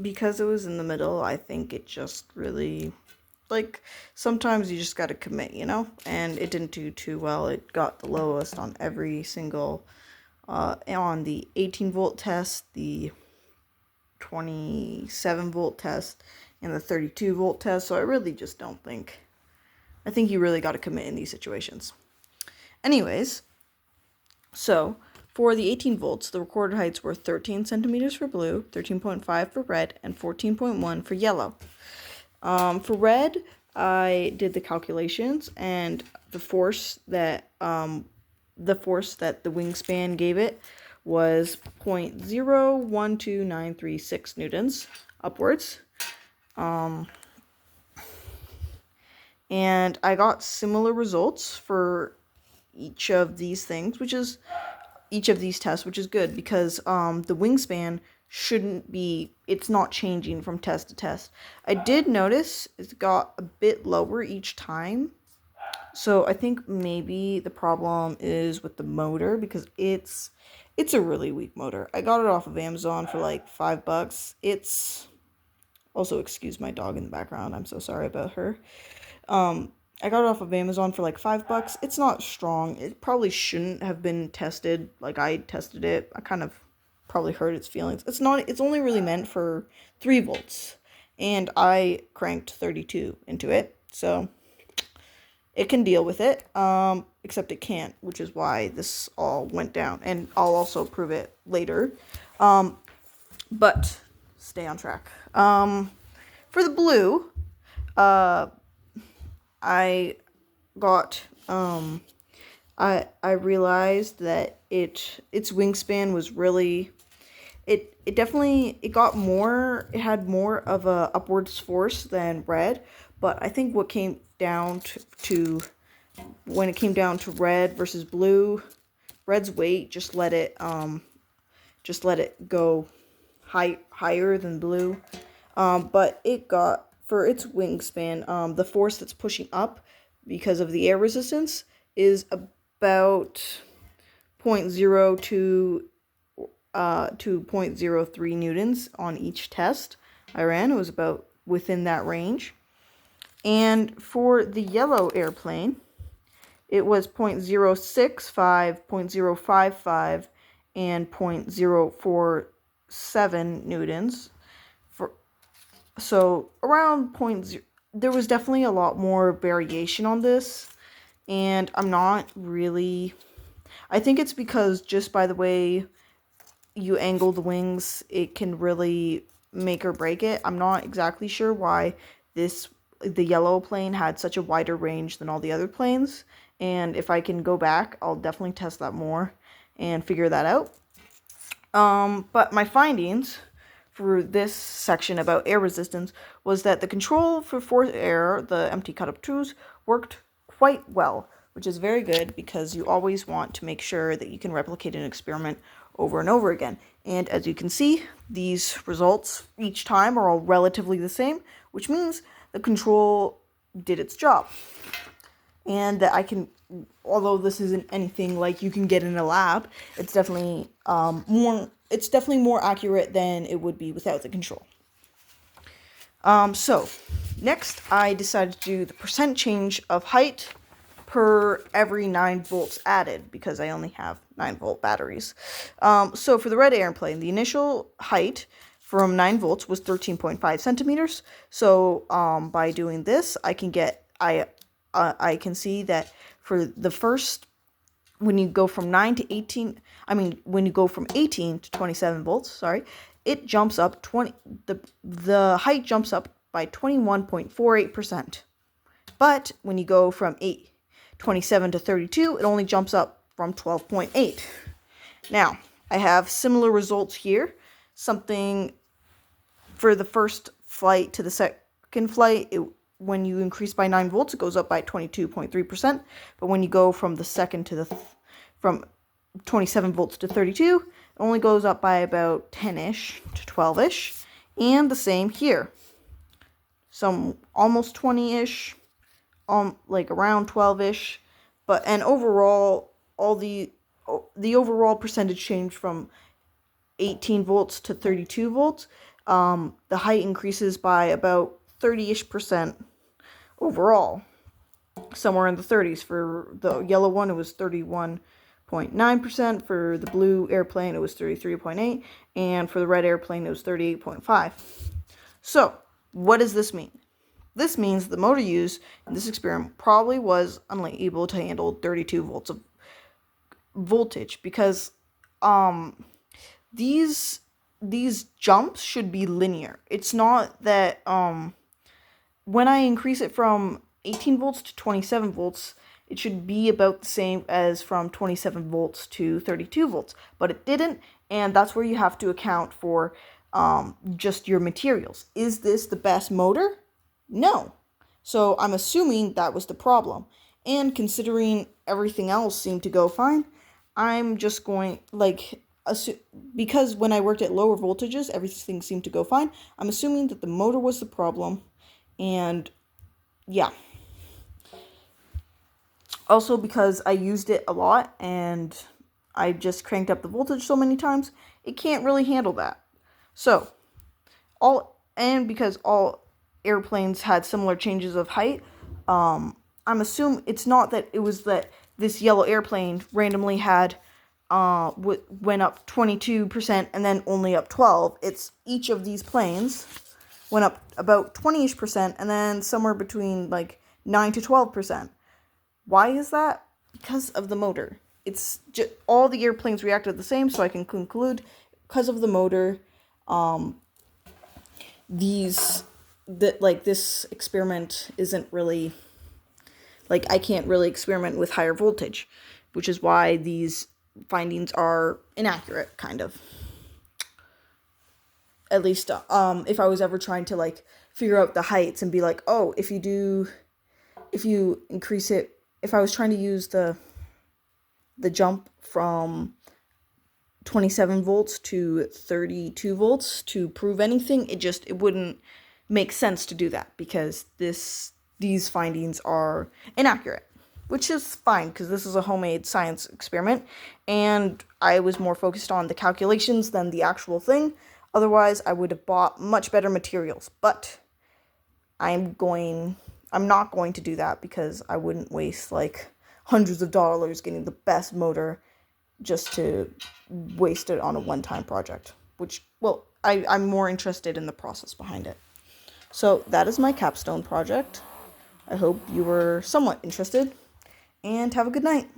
because it was in the middle, I think it just really, like, sometimes you just gotta commit, and it didn't do too well. It got the lowest on every single, on the 18 volt test, the 27 volt test, and the 32 volt test. So I really just don't think, I think you really gotta commit in these situations. Anyways, so for the 18 volts, the recorded heights were 13 centimeters for blue, 13.5 for red, and 14.1 for yellow. For red, I did the calculations, and the force that the wingspan gave it was 0.012936 newtons upwards. And I got similar results for each of these things, each of these tests, which is good because the wingspan it's not changing from test to test. I did notice it got a bit lower each time. So I think maybe the problem is with the motor because it's a really weak motor. I got it off of Amazon for like $5. It's also, excuse my dog in the background. I'm so sorry about her. I got it off of Amazon for like $5. It's not strong. It probably shouldn't have been tested like I tested it. I kind of probably hurt its feelings. It's only really meant for 3 volts. And I cranked 32 into it. So it can deal with it. Except it can't, which is why this all went down. And I'll also prove it later. But stay on track. For the blue, I got I realized that its wingspan was really it had more of a upwards force than red, but I think what came down to when it came down to red versus blue, red's weight just let it go higher than blue. But it got, for its wingspan, the force that's pushing up because of the air resistance is about 0.02 to 0.03 newtons on each test I ran. It was about within that range. And for the yellow airplane, it was 0.065, 0.055, and 0.047 newtons. So around 0.0, there was definitely a lot more variation on this, and I think it's because just by the way you angle the wings, it can really make or break it. I'm not exactly sure why the yellow plane had such a wider range than all the other planes, and if I can go back, I'll definitely test that more and figure that out. But my findings for this section about air resistance was that the control for forced air, the MT cut-up tools, worked quite well, which is very good because you always want to make sure that you can replicate an experiment over and over again. And as you can see, these results each time are all relatively the same, which means the control did its job. And that although this isn't anything like you can get in a lab, it's definitely more accurate than it would be without the control. So next I decided to do the percent change of height per every 9 volts added because I only have 9 volt batteries. So for the red airplane, the initial height from 9 volts was 13.5 centimeters. So by doing this, I can see that for the first, when you go from 18 to 27 volts, it jumps up the height jumps up by 21.48%. But when you go from 27 to 32, it only jumps up from 12.8. Now, I have similar results here. Something for the first flight to the second flight, when you increase by 9 volts, it goes up by 22.3%. But when you go from the second to from 27 volts to 32, it only goes up by about 10-ish to 12-ish. And the same here. Some almost 20-ish, like around 12-ish. And overall, the overall percentage change from 18 volts to 32 volts the height increases by about 30-ish% overall. Somewhere in the 30s. For the yellow one, it was 31.9%. For the blue airplane, it was 33.8%. And for the red airplane, it was 38.5%. So, what does this mean? This means the motor used in this experiment probably was unable to handle 32 volts of voltage, because these jumps should be linear. It's not that when I increase it from 18 volts to 27 volts, it should be about the same as from 27 volts to 32 volts, but it didn't, and that's where you have to account for just your materials. Is this the best motor? No. So I'm assuming that was the problem. And considering everything else seemed to go fine, I'm just going, because when I worked at lower voltages, everything seemed to go fine. I'm assuming that the motor was the problem, and yeah. Also, because I used it a lot and I just cranked up the voltage so many times, it can't really handle that. So, because all airplanes had similar changes of height, I'm assuming it's not that it was that this yellow airplane randomly had went up 22% and then only up 12%. It's each of these planes went up about 20-ish% and then somewhere between 9 to 12%. Why is that? Because of the motor. It's just all the airplanes reacted the same, so I can conclude because of the motor. This experiment isn't really I can't really experiment with higher voltage, which is why these findings are inaccurate, kind of. At least if I was ever trying to figure out the heights and be if you increase it, if I was trying to use the jump from 27 volts to 32 volts to prove anything, it wouldn't make sense to do that, because these findings are inaccurate, which is fine because this is a homemade science experiment and I was more focused on the calculations than the actual thing. Otherwise, I would have bought much better materials, but I'm not going to do that because I wouldn't waste hundreds of dollars getting the best motor just to waste it on a one-time project, I'm more interested in the process behind it. So that is my capstone project. I hope you were somewhat interested, and have a good night.